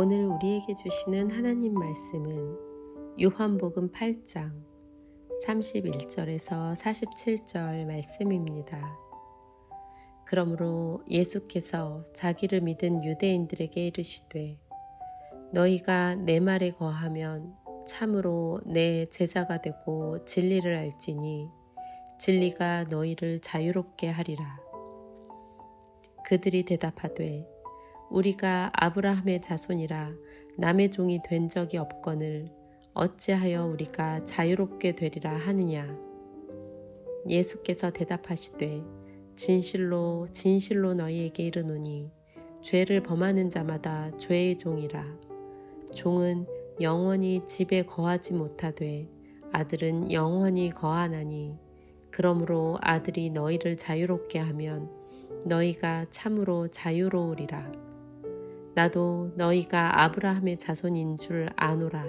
오늘 우리에게 주시는 하나님 말씀은 요한복음 8장 31절에서 47절 말씀입니다. 그러므로 예수께서 자기를 믿은 유대인들에게 이르시되 너희가 내 말에 거하면 참으로 내 제자가 되고 진리를 알지니 진리가 너희를 자유롭게 하리라. 그들이 대답하되 우리가 아브라함의 자손이라 남의 종이 된 적이 없거늘 어찌하여 우리가 자유롭게 되리라 하느냐. 예수께서 대답하시되 진실로 진실로 너희에게 이르노니 죄를 범하는 자마다 죄의 종이라. 종은 영원히 집에 거하지 못하되 아들은 영원히 거하나니 그러므로 아들이 너희를 자유롭게 하면 너희가 참으로 자유로우리라. 나도 너희가 아브라함의 자손인 줄 아노라.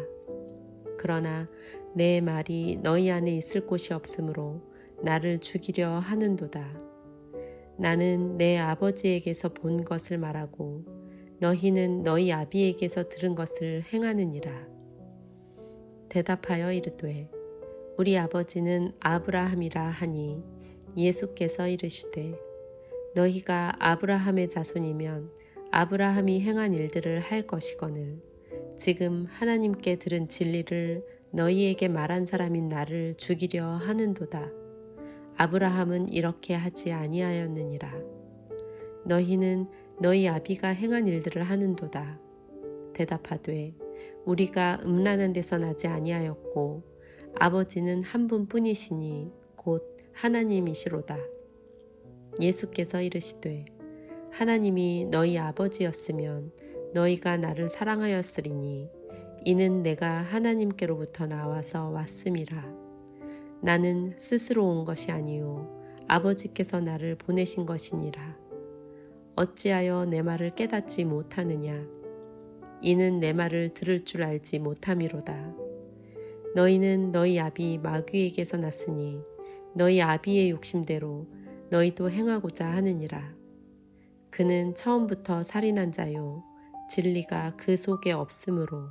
그러나 내 말이 너희 안에 있을 곳이 없으므로 나를 죽이려 하는도다. 나는 내 아버지에게서 본 것을 말하고 너희는 너희 아비에게서 들은 것을 행하느니라. 대답하여 이르되 우리 아버지는 아브라함이라 하니 예수께서 이르시되 너희가 아브라함의 자손이면 아브라함이 행한 일들을 할 것이거늘 지금 하나님께 들은 진리를 너희에게 말한 사람인 나를 죽이려 하는도다. 아브라함은 이렇게 하지 아니하였느니라. 너희는 너희 아비가 행한 일들을 하는도다. 대답하되 우리가 음란한 데서 나지 아니하였고 아버지는 한 분뿐이시니 곧 하나님이시로다. 예수께서 이르시되 하나님이 너희 아버지였으면 너희가 나를 사랑하였으리니 이는 내가 하나님께로부터 나와서 왔음이라. 나는 스스로 온 것이 아니요 아버지께서 나를 보내신 것이니라. 어찌하여 내 말을 깨닫지 못하느냐. 이는 내 말을 들을 줄 알지 못함이로다. 너희는 너희 아비 마귀에게서 났으니 너희 아비의 욕심대로 너희도 행하고자 하느니라. 그는 처음부터 살인한 자요 진리가 그 속에 없으므로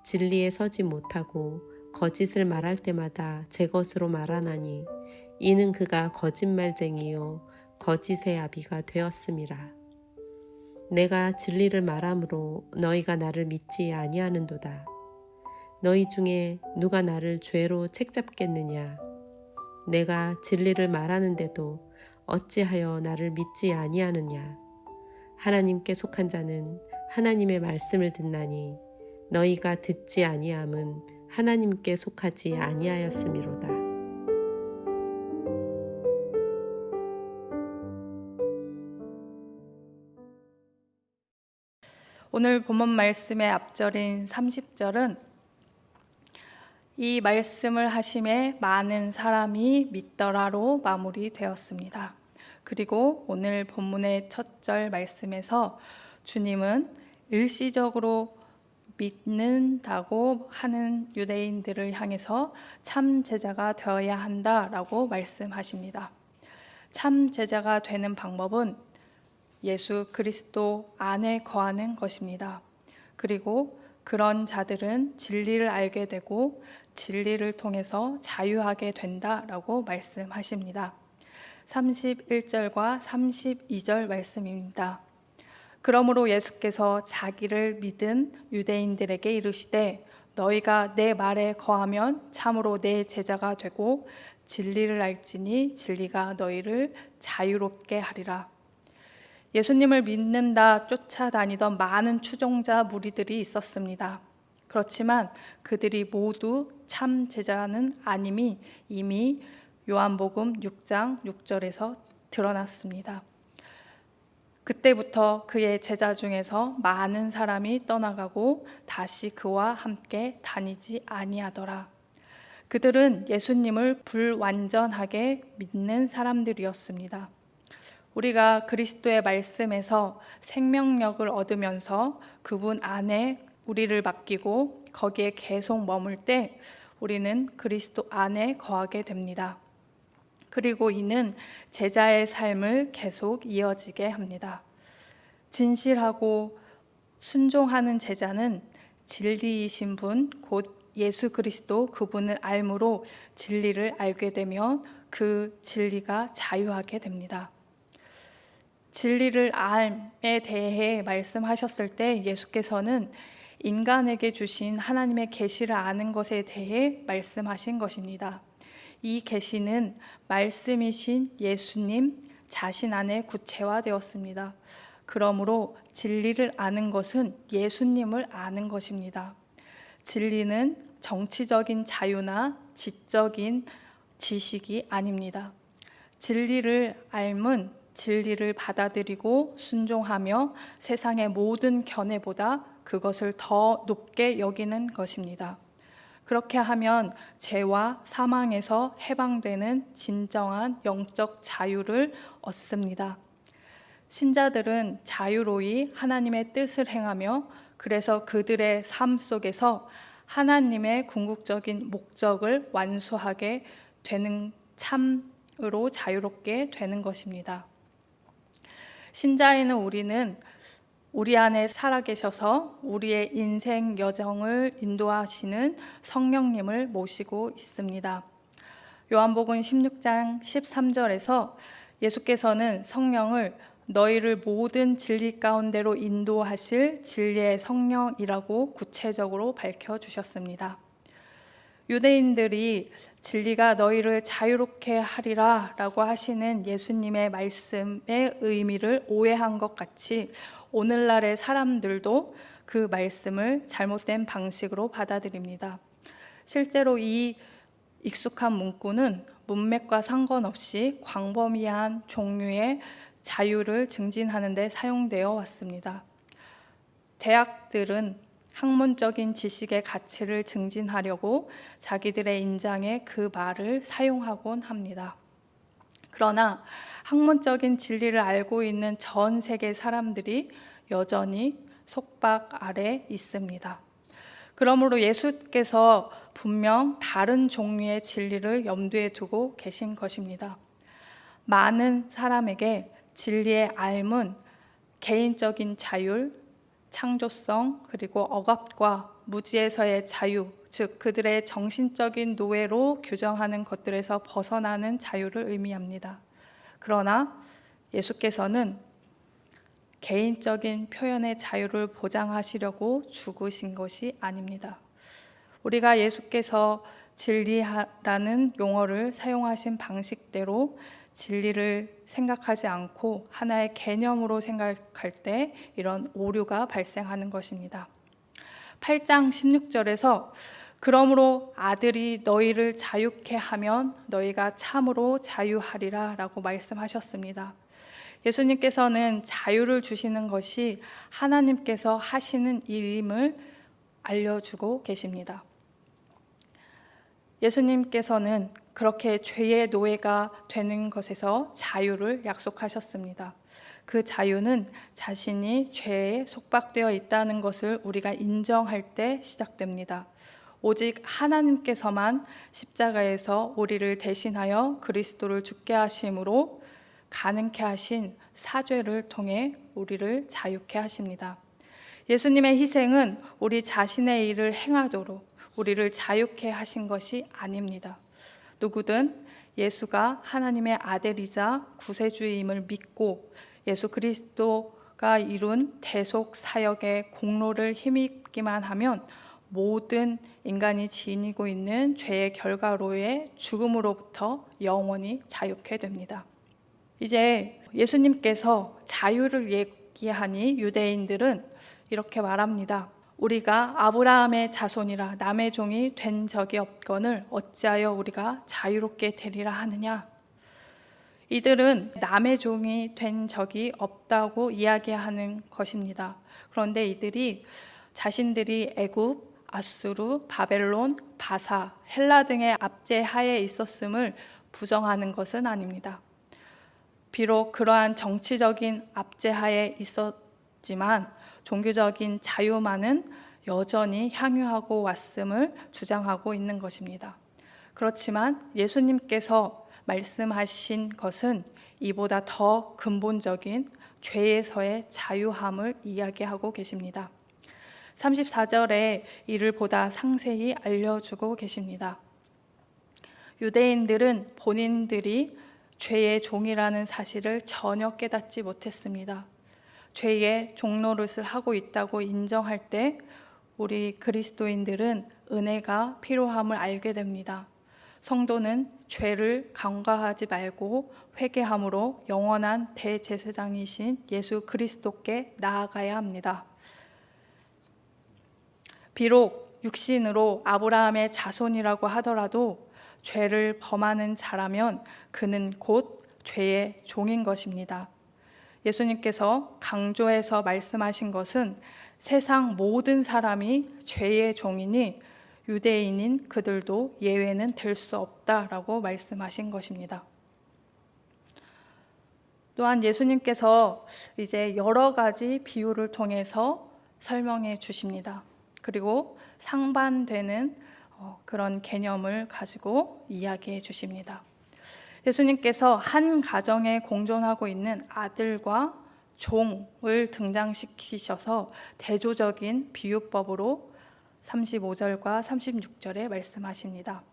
진리에 서지 못하고 거짓을 말할 때마다 제 것으로 말하나니 이는 그가 거짓말쟁이요 거짓의 아비가 되었음이라. 내가 진리를 말함으로 너희가 나를 믿지 아니하는도다. 너희 중에 누가 나를 죄로 책잡겠느냐. 내가 진리를 말하는데도 어찌하여 나를 믿지 아니하느냐. 하나님께 속한 자는 하나님의 말씀을 듣나니 너희가 듣지 아니함은 하나님께 속하지 아니하였음이로다. 오늘 본문 말씀의 앞절인 30절은 이 말씀을 하심에 많은 사람이 믿더라로 마무리되었습니다. 그리고 오늘 본문의 첫 절 말씀에서 주님은 일시적으로 믿는다고 하는 유대인들을 향해서 참 제자가 되어야 한다라고 말씀하십니다. 참 제자가 되는 방법은 예수 그리스도 안에 거하는 것입니다. 그리고 그런 자들은 진리를 알게 되고 진리를 통해서 자유하게 된다라고 말씀하십니다. 31절과 32절 말씀입니다. 그러므로 예수께서 자기를 믿은 유대인들에게 이르시되 너희가 내 말에 거하면 참으로 내 제자가 되고 진리를 알지니 진리가 너희를 자유롭게 하리라. 예수님을 믿는다 쫓아다니던 많은 추종자 무리들이 있었습니다. 그렇지만 그들이 모두 참 제자는 아님이 이미 요한복음 6장 6절에서 드러났습니다. 그때부터 그의 제자 중에서 많은 사람이 떠나가고 다시 그와 함께 다니지 아니하더라. 그들은 예수님을 불완전하게 믿는 사람들이었습니다. 우리가 그리스도의 말씀에서 생명력을 얻으면서 그분 안에 우리를 맡기고 거기에 계속 머물 때 우리는 그리스도 안에 거하게 됩니다. 그리고 이는 제자의 삶을 계속 이어지게 합니다. 진실하고 순종하는 제자는 진리이신 분, 곧 예수 그리스도 그분을 알므로 진리를 알게 되며 그 진리가 자유하게 됩니다. 진리를 알에 대해 말씀하셨을 때 예수께서는 인간에게 주신 하나님의 계시를 아는 것에 대해 말씀하신 것입니다. 이 계시는 말씀이신 예수님 자신 안에 구체화되었습니다. 그러므로 진리를 아는 것은 예수님을 아는 것입니다. 진리는 정치적인 자유나 지적인 지식이 아닙니다. 진리를 알면 진리를 받아들이고 순종하며 세상의 모든 견해보다 그것을 더 높게 여기는 것입니다. 그렇게 하면 죄와 사망에서 해방되는 진정한 영적 자유를 얻습니다. 신자들은 자유로이 하나님의 뜻을 행하며 그래서 그들의 삶 속에서 하나님의 궁극적인 목적을 완수하게 되는 참으로 자유롭게 되는 것입니다. 신자에는 우리는 우리 안에 살아계셔서 우리의 인생 여정을 인도하시는 성령님을 모시고 있습니다. 요한복음 16장 13절에서 예수께서는 성령을 너희를 모든 진리 가운데로 인도하실 진리의 성령이라고 구체적으로 밝혀주셨습니다. 유대인들이 진리가 너희를 자유롭게 하리라 라고 하시는 예수님의 말씀의 의미를 오해한 것 같이 오늘날의 사람들도 그 말씀을 잘못된 방식으로 받아들입니다. 실제로 이 익숙한 문구는 문맥과 상관없이 광범위한 종류의 자유를 증진하는 데 사용되어 왔습니다. 대학들은 학문적인 지식의 가치를 증진하려고 자기들의 인장에 그 말을 사용하곤 합니다. 그러나 학문적인 진리를 알고 있는 전 세계 사람들이 여전히 속박 아래 있습니다. 그러므로 예수께서 분명 다른 종류의 진리를 염두에 두고 계신 것입니다. 많은 사람에게 진리의 알문, 개인적인 자율, 창조성, 그리고 억압과 무지에서의 자유, 즉 그들의 정신적인 노예로 규정하는 것들에서 벗어나는 자유를 의미합니다. 그러나 예수께서는 개인적인 표현의 자유를 보장하시려고 죽으신 것이 아닙니다. 우리가 예수께서 진리라는 용어를 사용하신 방식대로 진리를 생각하지 않고 하나의 개념으로 생각할 때 이런 오류가 발생하는 것입니다. 8장 16절에서 그러므로 아들이 너희를 자유케 하면 너희가 참으로 자유하리라 라고 말씀하셨습니다. 예수님께서는 자유를 주시는 것이 하나님께서 하시는 일임을 알려주고 계십니다. 예수님께서는 그렇게 죄의 노예가 되는 것에서 자유를 약속하셨습니다. 그 자유는 자신이 죄에 속박되어 있다는 것을 우리가 인정할 때 시작됩니다. 오직 하나님께서만 십자가에서 우리를 대신하여 그리스도를 죽게 하심으로 가능케 하신 사죄를 통해 우리를 자유케 하십니다. 예수님의 희생은 우리 자신의 일을 행하도록 우리를 자유케 하신 것이 아닙니다. 누구든 예수가 하나님의 아들이자 구세주임을 믿고 예수 그리스도가 이룬 대속 사역의 공로를 힘입기만 하면 모든 인간이 지니고 있는 죄의 결과로의 죽음으로부터 영원히 자유케 됩니다. 이제 예수님께서 자유를 얘기하니 유대인들은 이렇게 말합니다. 우리가 아브라함의 자손이라 남의 종이 된 적이 없거늘 어찌하여 우리가 자유롭게 되리라 하느냐. 이들은 남의 종이 된 적이 없다고 이야기하는 것입니다. 그런데 이들이 자신들이 애굽, 아수르, 바벨론, 바사, 헬라 등의 압제하에 있었음을 부정하는 것은 아닙니다. 비록 그러한 정치적인 압제하에 있었지만 종교적인 자유만은 여전히 향유하고 왔음을 주장하고 있는 것입니다. 그렇지만 예수님께서 말씀하신 것은 이보다 더 근본적인 죄에서의 자유함을 이야기하고 계십니다. 34절에 이를 보다 상세히 알려주고 계십니다. 유대인들은 본인들이 죄의 종이라는 사실을 전혀 깨닫지 못했습니다. 죄의 종노릇을 하고 있다고 인정할 때 우리 그리스도인들은 은혜가 필요함을 알게 됩니다. 성도는 죄를 간과하지 말고 회개함으로 영원한 대제사장이신 예수 그리스도께 나아가야 합니다. 비록 육신으로 아브라함의 자손이라고 하더라도 죄를 범하는 자라면 그는 곧 죄의 종인 것입니다. 예수님께서 강조해서 말씀하신 것은 세상 모든 사람이 죄의 종이니 유대인인 그들도 예외는 될 수 없다라고 말씀하신 것입니다. 또한 예수님께서 이제 여러 가지 비유를 통해서 설명해 주십니다. 그리고 상반되는 그런 개념을 가지고 이야기해 주십니다. 예수님께서 한 가정에 공존하고 있는 아들과 종을 등장시키셔서 대조적인 비유법으로 35절과 36절에 말씀하십니다.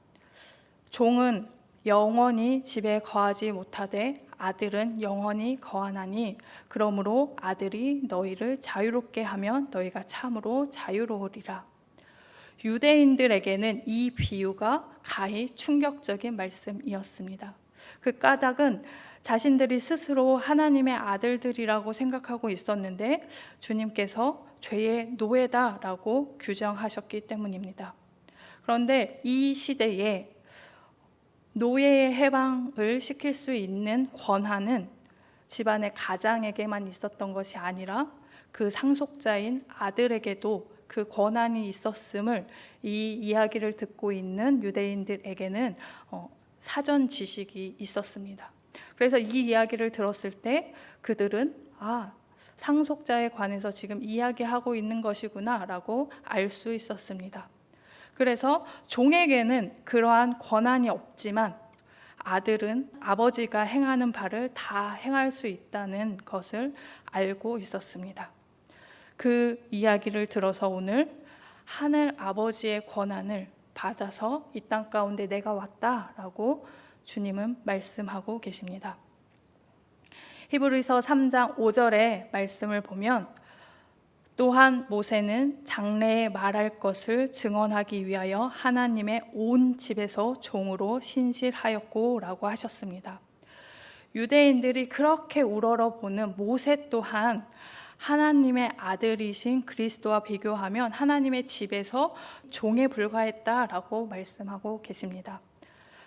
종은 영원히 집에 거하지 못하되 아들은 영원히 거하나니 그러므로 아들이 너희를 자유롭게 하면 너희가 참으로 자유로우리라. 유대인들에게는 이 비유가 가히 충격적인 말씀이었습니다. 그 까닭은 자신들이 스스로 하나님의 아들들이라고 생각하고 있었는데 주님께서 죄의 노예다라고 규정하셨기 때문입니다. 그런데 이 시대에 노예의 해방을 시킬 수 있는 권한은 집안의 가장에게만 있었던 것이 아니라 그 상속자인 아들에게도 그 권한이 있었음을 이 이야기를 듣고 있는 유대인들에게는 사전 지식이 있었습니다. 그래서 이 이야기를 들었을 때 그들은 상속자에 관해서 지금 이야기하고 있는 것이구나 라고 알 수 있었습니다. 그래서 종에게는 그러한 권한이 없지만 아들은 아버지가 행하는 바를 다 행할 수 있다는 것을 알고 있었습니다. 그 이야기를 들어서 오늘 하늘 아버지의 권한을 받아서 이 땅 가운데 내가 왔다라고 주님은 말씀하고 계십니다. 히브리서 3장 5절의 말씀을 보면 또한 모세는 장래에 말할 것을 증언하기 위하여 하나님의 온 집에서 종으로 신실하였고 라고 하셨습니다. 유대인들이 그렇게 우러러보는 모세 또한 하나님의 아들이신 그리스도와 비교하면 하나님의 집에서 종에 불과했다라고 말씀하고 계십니다.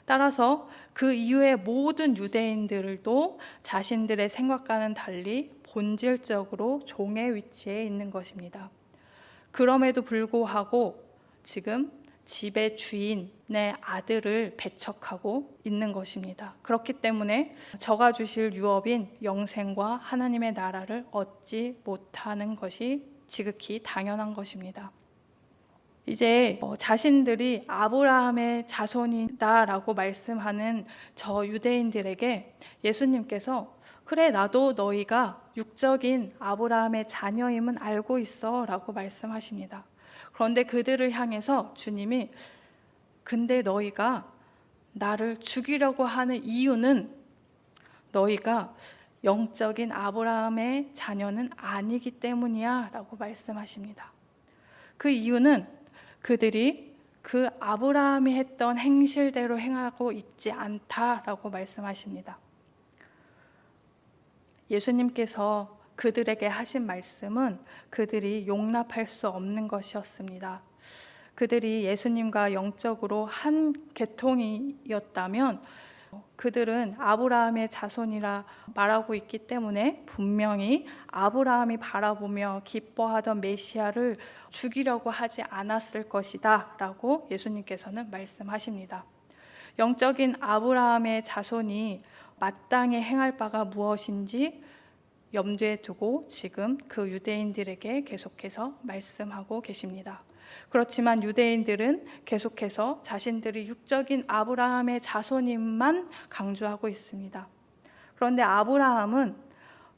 따라서 그 이후의 모든 유대인들도 자신들의 생각과는 달리 본질적으로 종의 위치에 있는 것입니다. 그럼에도 불구하고 지금 집의 주인의 아들을 배척하고 있는 것입니다. 그렇기 때문에 저가 주실 유업인 영생과 하나님의 나라를 얻지 못하는 것이 지극히 당연한 것입니다. 이제 자신들이 아브라함의 자손이다라고 말씀하는 저 유대인들에게 예수님께서 그래 나도 너희가 육적인 아브라함의 자녀임은 알고 있어 라고 말씀하십니다. 그런데 그들을 향해서 주님이 근데 너희가 나를 죽이려고 하는 이유는 너희가 영적인 아브라함의 자녀는 아니기 때문이야 라고 말씀하십니다. 그 이유는 그들이 그 아브라함이 했던 행실대로 행하고 있지 않다라고 말씀하십니다. 예수님께서 그들에게 하신 말씀은 그들이 용납할 수 없는 것이었습니다. 그들이 예수님과 영적으로 한 계통이었다면 그들은 아브라함의 자손이라 말하고 있기 때문에 분명히 아브라함이 바라보며 기뻐하던 메시아를 죽이려고 하지 않았을 것이다 라고 예수님께서는 말씀하십니다. 영적인 아브라함의 자손이 마땅히 행할 바가 무엇인지 염두에 두고 지금 그 유대인들에게 계속해서 말씀하고 계십니다. 그렇지만 유대인들은 계속해서 자신들이 육적인 아브라함의 자손임만 강조하고 있습니다. 그런데 아브라함은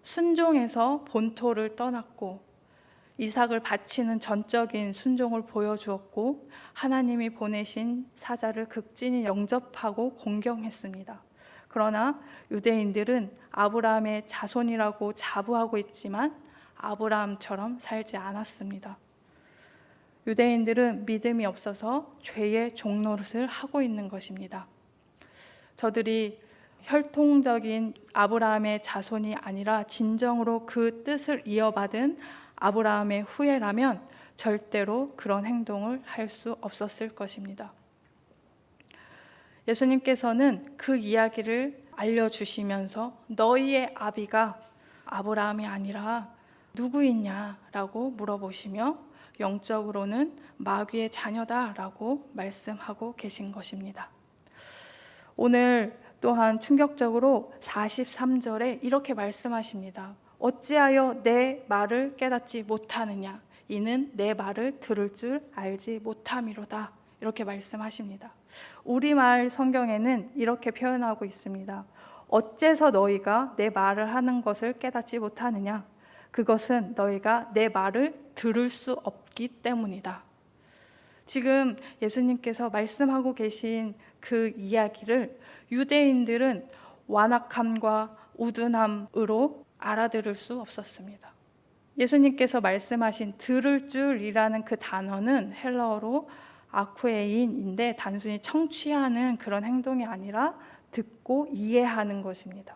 순종에서 본토를 떠났고 이삭을 바치는 전적인 순종을 보여주었고 하나님이 보내신 사자를 극진히 영접하고 공경했습니다. 그러나 유대인들은 아브라함의 자손이라고 자부하고 있지만 아브라함처럼 살지 않았습니다. 유대인들은 믿음이 없어서 죄의 종노릇을 하고 있는 것입니다. 저들이 혈통적인 아브라함의 자손이 아니라 진정으로 그 뜻을 이어받은 아브라함의 후예라면 절대로 그런 행동을 할 수 없었을 것입니다. 예수님께서는 그 이야기를 알려주시면서 너희의 아비가 아브라함이 아니라 누구이냐라고 물어보시며 영적으로는 마귀의 자녀다라고 말씀하고 계신 것입니다. 오늘 또한 충격적으로 43절에 이렇게 말씀하십니다. 어찌하여 내 말을 깨닫지 못하느냐? 이는 내 말을 들을 줄 알지 못함이로다. 이렇게 말씀하십니다. 우리말 성경에는 이렇게 표현하고 있습니다. 어째서 너희가 내 말을 하는 것을 깨닫지 못하느냐? 그것은 너희가 내 말을 들을 수 없기 때문이다. 지금 예수님께서 말씀하고 계신 그 이야기를 유대인들은 완악함과 우둔함으로 알아들을 수 없었습니다. 예수님께서 말씀하신 들을 줄이라는 그 단어는 헬라어로 아쿠에인인데 단순히 청취하는 그런 행동이 아니라 듣고 이해하는 것입니다.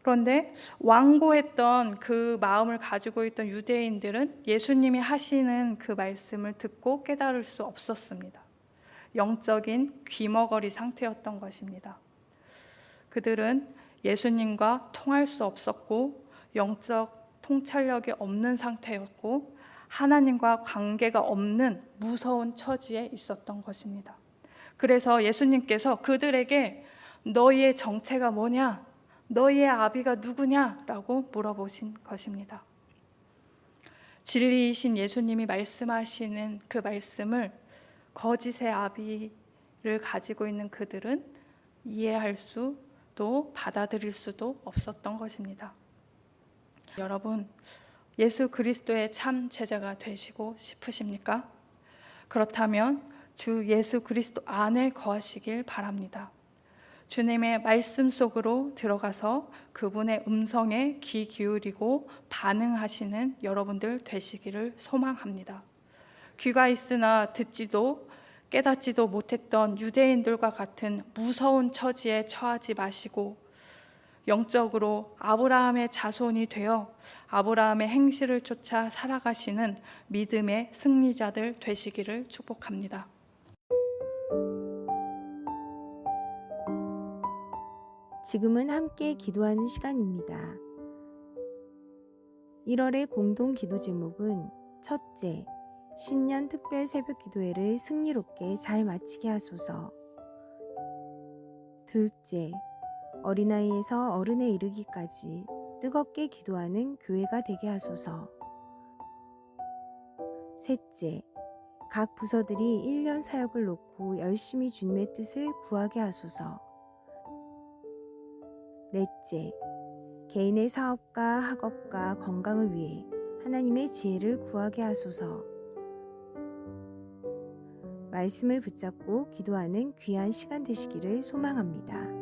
그런데 완고했던 그 마음을 가지고 있던 유대인들은 예수님이 하시는 그 말씀을 듣고 깨달을 수 없었습니다. 영적인 귀머거리 상태였던 것입니다. 그들은 예수님과 통할 수 없었고 영적 통찰력이 없는 상태였고 하나님과 관계가 없는 무서운 처지에 있었던 것입니다. 그래서 예수님께서 그들에게 너희의 정체가 뭐냐? 너희의 아비가 누구냐라고 물어보신 것입니다. 진리이신 예수님이 말씀하시는 그 말씀을 거짓의 아비를 가지고 있는 그들은 이해할 수도 받아들일 수도 없었던 것입니다. 여러분, 예수 그리스도의 참 제자가 되시고 싶으십니까? 그렇다면 주 예수 그리스도 안에 거하시길 바랍니다. 주님의 말씀 속으로 들어가서 그분의 음성에 귀 기울이고 반응하시는 여러분들 되시기를 소망합니다. 귀가 있으나 듣지도 깨닫지도 못했던 유대인들과 같은 무서운 처지에 처하지 마시고 영적으로 아브라함의 자손이 되어 아브라함의 행실을 쫓아 살아가시는 믿음의 승리자들 되시기를 축복합니다. 지금은 함께 기도하는 시간입니다. 1월의 공동 기도 제목은 첫째, 신년 특별 새벽 기도회를 승리롭게 잘 마치게 하소서. 둘째, 어린아이에서 어른에 이르기까지 뜨겁게 기도하는 교회가 되게 하소서. 셋째, 각 부서들이 1년 사역을 놓고 열심히 주님의 뜻을 구하게 하소서. 넷째, 개인의 사업과 학업과 건강을 위해 하나님의 지혜를 구하게 하소서. 말씀을 붙잡고 기도하는 귀한 시간 되시기를 소망합니다.